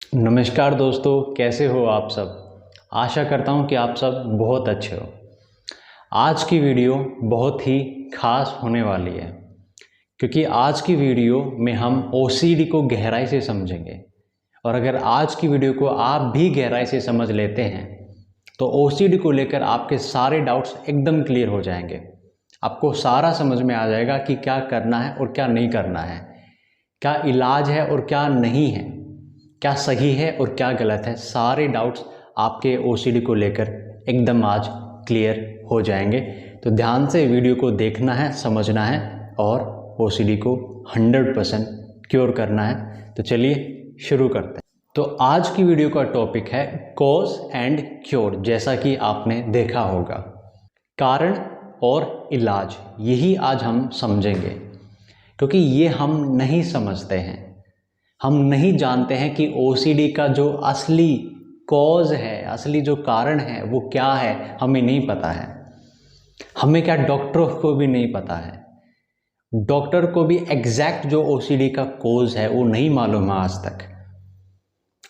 नमस्कार दोस्तों, कैसे हो आप सब। आशा करता हूँ कि आप सब बहुत अच्छे हो। आज की वीडियो बहुत ही खास होने वाली है क्योंकि आज की वीडियो में हम ओसीडी को गहराई से समझेंगे। और अगर आज की वीडियो को आप भी गहराई से समझ लेते हैं तो ओसीडी को लेकर आपके सारे डाउट्स एकदम क्लियर हो जाएंगे। आपको सारा समझ में आ जाएगा कि क्या करना है और क्या नहीं करना है, क्या इलाज है और क्या नहीं है, क्या सही है और क्या गलत है। सारे डाउट्स आपके ओसीडी को लेकर एकदम आज क्लियर हो जाएंगे। तो ध्यान से वीडियो को देखना है, समझना है और ओसीडी को 100% क्योर करना है। तो चलिए शुरू करते हैं। तो आज की वीडियो का टॉपिक है कॉज एंड क्योर। जैसा कि आपने देखा होगा, कारण और इलाज, यही आज हम समझेंगे क्योंकि ये हम नहीं समझते हैं। हम नहीं जानते हैं कि ओसीडी का जो असली कॉज है, असली जो कारण है वो क्या है, हमें नहीं पता है। हमें क्या, डॉक्टरों को भी नहीं पता है। डॉक्टर को भी एग्जैक्ट जो ओसीडी का कॉज है वो नहीं मालूम है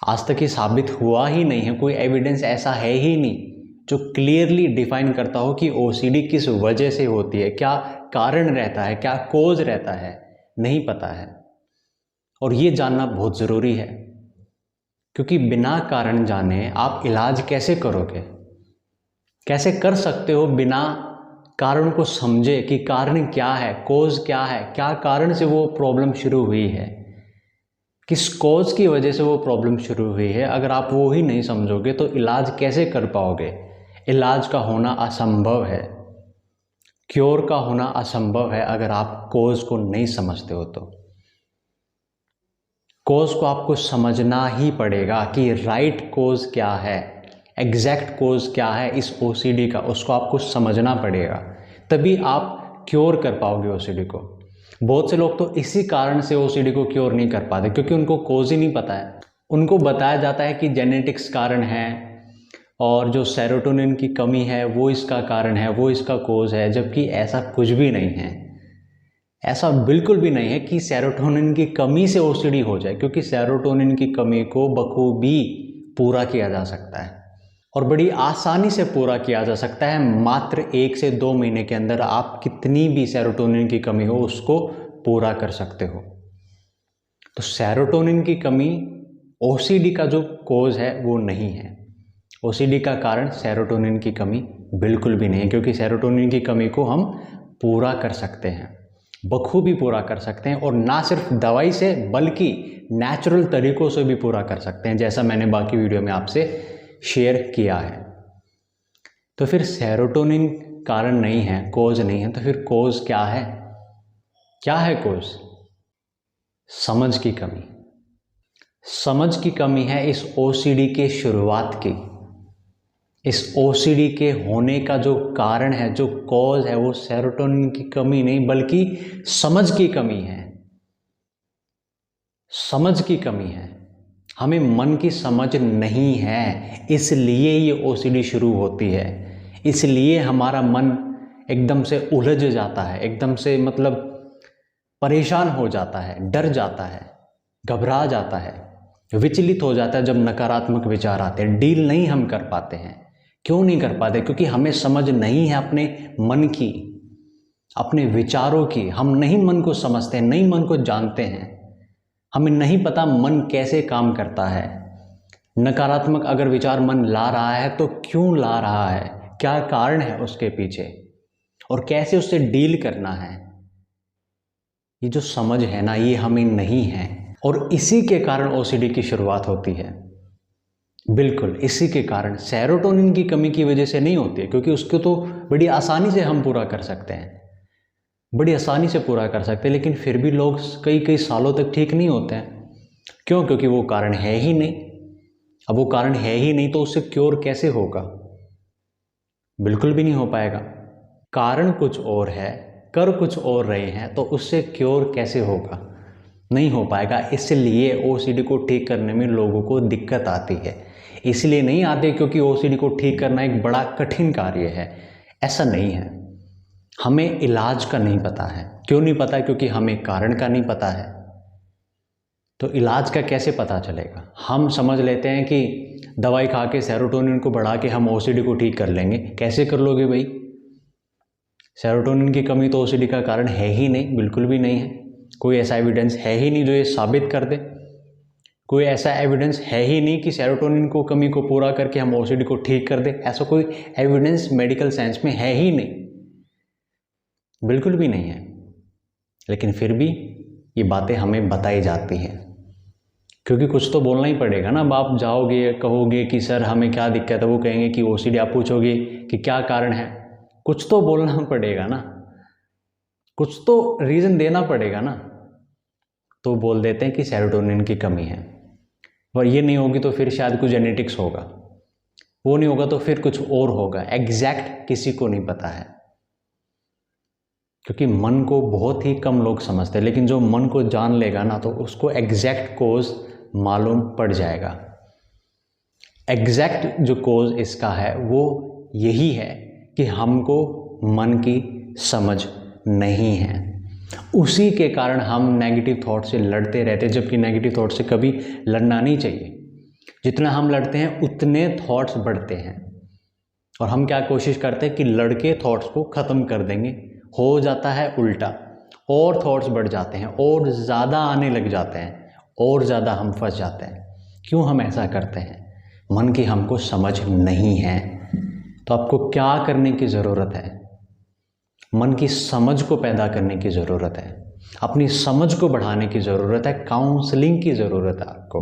आज तक ये साबित हुआ ही नहीं है। कोई एविडेंस ऐसा है ही नहीं जो क्लियरली डिफाइन करता हो कि ओसीडी किस वजह से होती है, क्या कारण रहता है, क्या कॉज रहता है, नहीं पता है। और ये जानना बहुत ज़रूरी है क्योंकि बिना कारण जाने आप इलाज कैसे करोगे, कैसे कर सकते हो बिना कारण को समझे कि कारण क्या है, कॉज क्या है, क्या कारण से वो प्रॉब्लम शुरू हुई है, किस कॉज की वजह से वो प्रॉब्लम शुरू हुई है। अगर आप वो ही नहीं समझोगे तो इलाज कैसे कर पाओगे। इलाज का होना असंभव है, क्योर का होना असंभव है अगर आप कॉज को नहीं समझते हो। तो कॉज को आपको समझना ही पड़ेगा कि राइट कॉज क्या है, एग्जैक्ट कॉज क्या है इस ओसीडी का, उसको आपको समझना पड़ेगा, तभी आप क्योर कर पाओगे ओसीडी को। बहुत से लोग तो इसी कारण से ओसीडी को क्योर नहीं कर पाते क्योंकि उनको कॉज ही नहीं पता है। उनको बताया जाता है कि जेनेटिक्स कारण है और जो सेरोटोनिन की कमी है वो इसका कारण है, वो इसका कॉज है, जबकि ऐसा कुछ भी नहीं है। ऐसा बिल्कुल भी नहीं है कि सेरोटोनिन की कमी से ओसीडी हो जाए, क्योंकि सेरोटोनिन की कमी को बखूबी पूरा किया जा सकता है और बड़ी आसानी से पूरा किया जा सकता है। मात्र 1 से 2 महीने के अंदर आप कितनी भी सेरोटोनिन की कमी हो उसको पूरा कर सकते हो। तो सेरोटोनिन की कमी ओसीडी का जो कॉज है वो नहीं है। ओसीडी का कारण सेरोटोनिन की कमी बिल्कुल भी नहीं है, क्योंकि सेरोटोनिन की कमी को हम पूरा कर सकते हैं, बखूबी पूरा कर सकते हैं। और ना सिर्फ दवाई से बल्कि नेचुरल तरीकों से भी पूरा कर सकते हैं, जैसा मैंने बाकी वीडियो में आपसे शेयर किया है। तो फिर सेरोटोनिन कारण नहीं है, कॉज नहीं है, तो फिर कॉज क्या है? क्या है कॉज? समझ की कमी। समझ की कमी है इस ओसीडी के शुरुआत की। इस ओसीडी के होने का जो कारण है, जो कॉज है, वो सेरोटोनिन की कमी नहीं बल्कि समझ की कमी है। समझ की कमी है। हमें मन की समझ नहीं है, इसलिए ये ओसीडी शुरू होती है। इसलिए हमारा मन एकदम से उलझ जाता है, एकदम से मतलब परेशान हो जाता है, डर जाता है, घबरा जाता है, विचलित हो जाता है जब नकारात्मक विचार आते हैं। डील नहीं हम कर पाते हैं। क्यों नहीं कर पाते? क्योंकि हमें समझ नहीं है अपने मन की, अपने विचारों की। हम नहीं मन को समझते हैं, नहीं मन को जानते हैं। हमें नहीं पता मन कैसे काम करता है। नकारात्मक अगर विचार मन ला रहा है तो क्यों ला रहा है, क्या कारण है उसके पीछे, और कैसे उससे डील करना है। ये जो समझ है ना, ये हमें नहीं है और इसी के कारण ओसीडी की शुरुआत होती है। बिल्कुल इसी के कारण। सेरोटोनिन की कमी की वजह से नहीं होती है, क्योंकि उसको तो बड़ी आसानी से हम पूरा कर सकते हैं, बड़ी आसानी से पूरा कर सकते हैं, लेकिन फिर भी लोग कई कई सालों तक ठीक नहीं होते हैं। क्यों? क्योंकि वो कारण है ही नहीं। अब वो कारण है ही नहीं तो उससे क्योर कैसे होगा? बिल्कुल भी नहीं हो पाएगा। कारण कुछ और है, कर कुछ और रहे हैं, तो उससे क्योर कैसे होगा? नहीं हो पाएगा। इसलिए ओसीडी को ठीक करने में लोगों को दिक्कत आती है। इसलिए नहीं आती क्योंकि ओसीडी को ठीक करना एक बड़ा कठिन कार्य है, ऐसा नहीं है। हमें इलाज का नहीं पता है। क्यों नहीं पता है? क्योंकि हमें कारण का नहीं पता है। तो इलाज का कैसे पता चलेगा? हम समझ लेते हैं कि दवाई खा के सेरोटोनिन को बढ़ा के हम ओसीडी को ठीक कर लेंगे। कैसे कर लोगे भाई? सेरोटोनिन की कमी तो ओसीडी का कारण है ही नहीं, बिल्कुल भी नहीं है। कोई ऐसा एविडेंस है ही नहीं जो ये साबित कर दे। कोई ऐसा एविडेंस है ही नहीं कि सेरोटोनिन को कमी को पूरा करके हम ओसीडी को ठीक कर दे। ऐसा कोई एविडेंस मेडिकल साइंस में है ही नहीं, बिल्कुल भी नहीं है। लेकिन फिर भी ये बातें हमें बताई जाती हैं, क्योंकि कुछ तो बोलना ही पड़ेगा ना। अब आप जाओगे कहोगे कि सर हमें क्या दिक्कत है, वो कहेंगे कि ओसीडी, आप पूछोगे कि क्या कारण है, कुछ तो बोलना पड़ेगा ना, कुछ तो रीज़न देना पड़ेगा ना। तो बोल देते हैं कि सेरोटोनिन की कमी है, और ये नहीं होगी तो फिर शायद कुछ जेनेटिक्स होगा, वो नहीं होगा तो फिर कुछ और होगा। एग्जैक्ट किसी को नहीं पता है, क्योंकि मन को बहुत ही कम लोग समझते हैं। लेकिन जो मन को जान लेगा ना तो उसको एग्जैक्ट कोज मालूम पड़ जाएगा। एग्जैक्ट जो कोज इसका है वो यही है कि हमको मन की समझ नहीं है। उसी के कारण हम नेगेटिव थॉट से लड़ते रहते हैं, जबकि नेगेटिव थॉट से कभी लड़ना नहीं चाहिए। जितना हम लड़ते हैं उतने थॉट्स बढ़ते हैं, और हम क्या कोशिश करते हैं कि लड़के थॉट्स को ख़त्म कर देंगे। हो जाता है उल्टा, और थॉट्स बढ़ जाते हैं, और ज़्यादा आने लग जाते हैं, और ज़्यादा हम फंस जाते हैं। क्यों हम ऐसा करते हैं? मन की हमको समझ नहीं है। तो आपको क्या करने की ज़रूरत है? मन की समझ को पैदा करने की ज़रूरत है, अपनी समझ को बढ़ाने की ज़रूरत है, काउंसलिंग की ज़रूरत है आपको,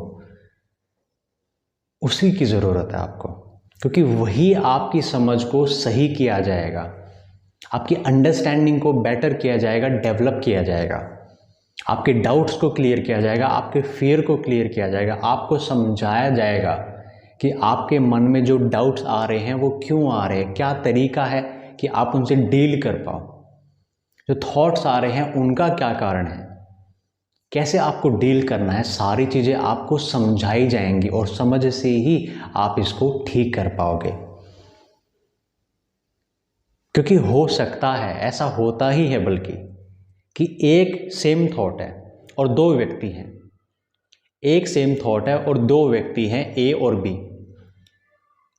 उसी की ज़रूरत है आपको, क्योंकि वही आपकी समझ को सही किया जाएगा, आपकी अंडरस्टैंडिंग को बेटर किया जाएगा, डेवलप किया जाएगा, आपके डाउट्स को क्लियर किया जाएगा, आपके फियर को क्लियर किया जाएगा, आपको समझाया जाएगा कि आपके मन में जो डाउट्स आ रहे हैं वो क्यों आ रहे हैं, क्या तरीका है कि आप उनसे डील कर पाओ। जो थॉट्स आ रहे हैं उनका क्या कारण है, कैसे आपको डील करना है, सारी चीज़ें आपको समझाई जाएंगी, और समझ से ही आप इसको ठीक कर पाओगे। क्योंकि हो सकता है, ऐसा होता ही है बल्कि, कि एक सेम थॉट है और दो व्यक्ति हैं, एक सेम थॉट है और दो व्यक्ति हैं ए और बी,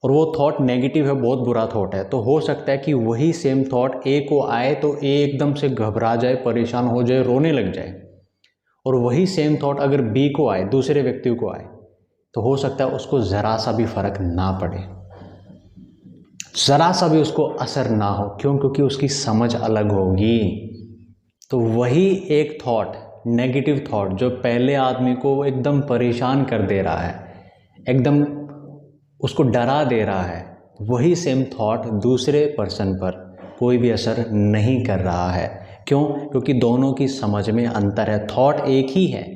और वो थॉट नेगेटिव है, बहुत बुरा थॉट है। तो हो सकता है कि वही सेम थॉट ए को आए तो ए एकदम से घबरा जाए, परेशान हो जाए, रोने लग जाए, और वही सेम थॉट अगर बी को आए, दूसरे व्यक्ति को आए, तो हो सकता है उसको ज़रा सा भी फर्क ना पड़े, ज़रा सा भी उसको असर ना हो। क्यों? क्योंकि उसकी समझ अलग होगी। तो वही एक थॉट, नेगेटिव थॉट, जो पहले आदमी को एकदम परेशान कर दे रहा है, एकदम उसको डरा दे रहा है, वही सेम थॉट दूसरे पर्सन पर कोई भी असर नहीं कर रहा है। क्यों? क्योंकि दोनों की समझ में अंतर है। थॉट एक ही है,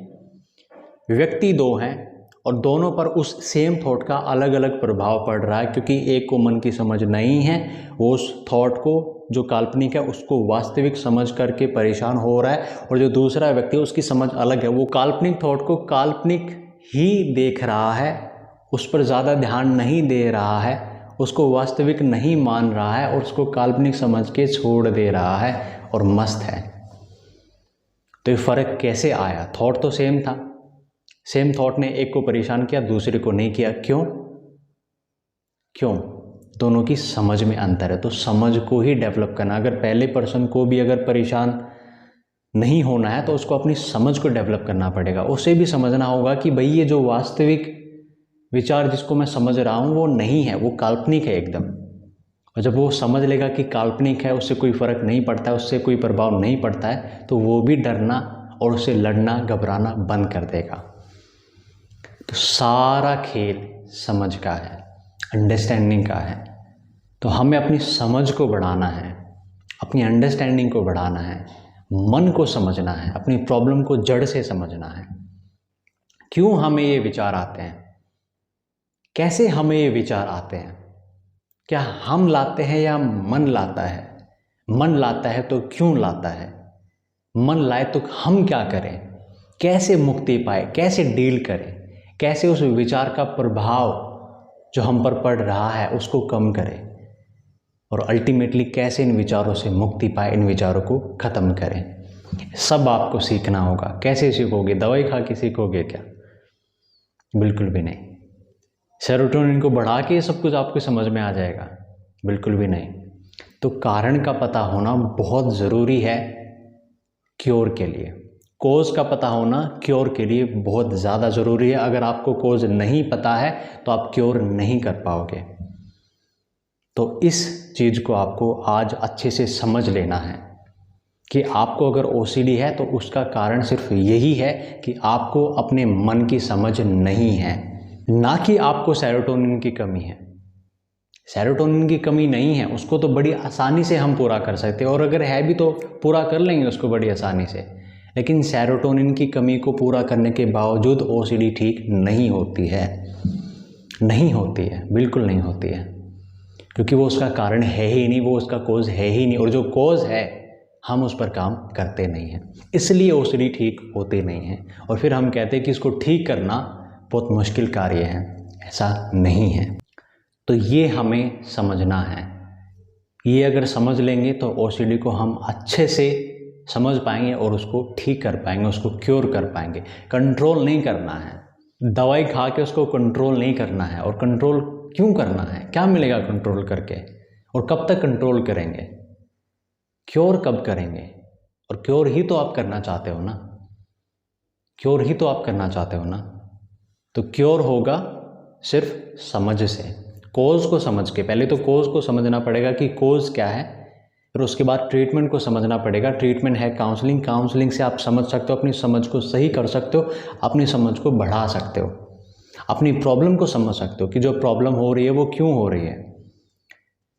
व्यक्ति दो हैं, और दोनों पर उस सेम थॉट का अलग अलग प्रभाव पड़ रहा है। क्योंकि एक को मन की समझ नहीं है, वो उस थॉट को, जो काल्पनिक है, उसको वास्तविक समझ करके परेशान हो रहा है, और जो दूसरा व्यक्ति उसकी समझ अलग है, वो काल्पनिक थॉट को काल्पनिक ही देख रहा है, उस पर ज़्यादा ध्यान नहीं दे रहा है, उसको वास्तविक नहीं मान रहा है, और उसको काल्पनिक समझ के छोड़ दे रहा है और मस्त है। तो ये फ़र्क कैसे आया? थॉट तो सेम था, सेम थॉट ने एक को परेशान किया, दूसरे को नहीं किया। क्यों? दोनों की समझ में अंतर है। तो समझ को ही डेवलप करना। अगर पहले पर्सन को भी अगर परेशान नहीं होना है तो उसको अपनी समझ को डेवलप करना पड़ेगा। उसे भी समझना होगा कि भाई ये जो वास्तविक विचार जिसको मैं समझ रहा हूँ वो नहीं है, वो काल्पनिक है एकदम। और जब वो समझ लेगा कि काल्पनिक है, उससे कोई फ़र्क नहीं पड़ता है, उससे कोई प्रभाव नहीं पड़ता है, तो वो भी डरना और उससे लड़ना, घबराना बंद कर देगा। तो सारा खेल समझ का है, अंडरस्टैंडिंग का है। तो हमें अपनी समझ को बढ़ाना है, अपनी अंडरस्टैंडिंग को बढ़ाना है, मन को समझना है, अपनी प्रॉब्लम को जड़ से समझना है। क्यों हमें ये विचार आते हैं, कैसे हमें ये विचार आते हैं, क्या हम लाते हैं या मन लाता है? मन लाता है तो क्यों लाता है? मन लाए तो हम क्या करें? कैसे मुक्ति पाए? कैसे डील करें? कैसे उस विचार का प्रभाव जो हम पर पड़ रहा है उसको कम करें? और अल्टीमेटली कैसे इन विचारों से मुक्ति पाए, इन विचारों को ख़त्म करें? सब आपको सीखना होगा। कैसे सीखोगे? दवाई खा के सीखोगे क्या? बिल्कुल भी नहीं। सेरोटोनिन को बढ़ा के ये सब कुछ आपको समझ में आ जाएगा? बिल्कुल भी नहीं। तो कारण का पता होना बहुत ज़रूरी है क्योर के लिए। कोज़ का पता होना क्योर के लिए बहुत ज़्यादा ज़रूरी है। अगर आपको कोज़ नहीं पता है तो आप क्योर नहीं कर पाओगे। तो इस चीज़ को आपको आज अच्छे से समझ लेना है कि आपको अगर ओसीडी है तो उसका कारण सिर्फ यही है कि आपको अपने मन की समझ नहीं है, ना कि आपको सेरोटोनिन की कमी है। सेरोटोनिन की कमी नहीं है, उसको तो बड़ी आसानी से हम पूरा कर सकते हैं, और अगर है भी तो पूरा कर लेंगे उसको बड़ी आसानी से। लेकिन सेरोटोनिन की कमी को पूरा करने के बावजूद ओसीडी ठीक नहीं होती है, नहीं होती है, बिल्कुल नहीं होती है, क्योंकि वो उसका कारण है ही नहीं, वो उसका कोज़ है ही नहीं, और जो कोज़ है हम उस पर काम करते नहीं हैं, इसलिए ओसीडी ठीक होती नहीं है। और फिर हम कहते हैं कि इसको ठीक करना बहुत मुश्किल कार्य है। ऐसा नहीं है। तो ये हमें समझना है। ये अगर समझ लेंगे तो ओसीडी को हम अच्छे से समझ पाएंगे और उसको ठीक कर पाएंगे, उसको क्योर कर पाएंगे। कंट्रोल नहीं करना है, दवाई खा के उसको कंट्रोल नहीं करना है। और कंट्रोल क्यों करना है? क्या मिलेगा कंट्रोल करके? और कब तक कंट्रोल करेंगे? क्योर कब करेंगे? और क्योर ही तो आप करना चाहते हो ना, क्योर ही तो आप करना चाहते हो ना। तो क्योर होगा सिर्फ समझ से, कोज़ को समझ के। पहले तो कोज़ को समझना पड़ेगा कि कोज़ क्या है, फिर उसके बाद ट्रीटमेंट को समझना पड़ेगा। ट्रीटमेंट है काउंसलिंग, काउंसलिंग से आप समझ सकते हो, अपनी समझ को सही कर सकते हो, अपनी समझ को बढ़ा सकते हो, अपनी प्रॉब्लम को समझ सकते हो कि जो प्रॉब्लम हो रही है वो क्यों हो रही है,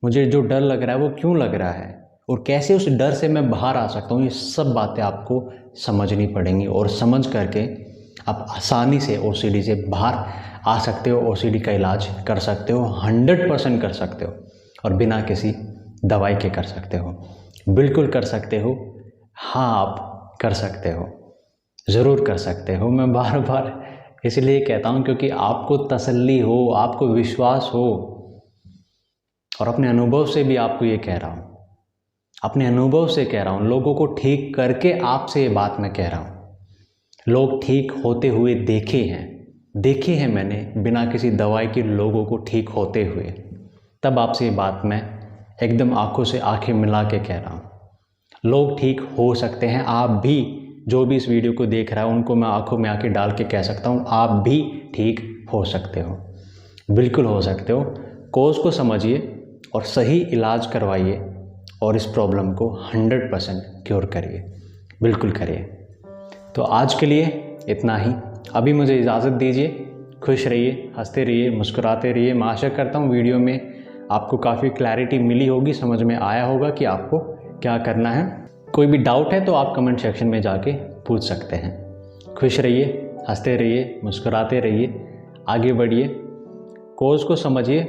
मुझे जो डर लग रहा है वो क्यों लग रहा है, और कैसे उस डर से मैं बाहर आ सकता हूँ। ये सब बातें आपको समझनी पड़ेंगी, और समझ करके आप आसानी से ओसीडी से बाहर आ सकते हो, ओसीडी का इलाज कर सकते हो, 100% कर सकते हो, और बिना किसी दवाई के कर सकते हो। बिल्कुल कर सकते हो। हाँ, आप कर सकते हो, ज़रूर कर सकते हो। मैं बार बार इसलिए कहता हूँ क्योंकि आपको तसल्ली हो, आपको विश्वास हो, और अपने अनुभव से भी आपको ये कह रहा हूँ, अपने अनुभव से कह रहा हूँ, लोगों को ठीक करके आपसे ये बात मैं कह रहा हूँ। लोग ठीक होते हुए देखे हैं मैंने, बिना किसी दवाई के लोगों को ठीक होते हुए। तब आपसे ये बात मैं एकदम आंखों से आंखें मिला के कह रहा हूँ। लोग ठीक हो सकते हैं। आप भी, जो भी इस वीडियो को देख रहा है, उनको मैं आंखों में आंखें डाल के कह सकता हूँ, आप भी ठीक हो सकते हो, बिल्कुल हो सकते हो। कोज़ को समझिए और सही इलाज करवाइए, और इस प्रॉब्लम को 100% क्योर करिए, बिल्कुल करिए। तो आज के लिए इतना ही। अभी मुझे इजाज़त दीजिए। खुश रहिए, हंसते रहिए, मुस्कुराते रहिए। मैं आशा करता हूँ वीडियो में आपको काफ़ी क्लैरिटी मिली होगी, समझ में आया होगा कि आपको क्या करना है। कोई भी डाउट है तो आप कमेंट सेक्शन में जाके पूछ सकते हैं। खुश रहिए, हंसते रहिए, मुस्कुराते रहिए, आगे बढ़िए, कोज़ को समझिए,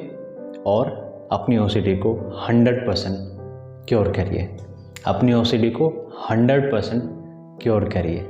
और अपनी ओसीडी को 100% क्योर करिए। अपनी ओसीडी को 100% क्योर करिए।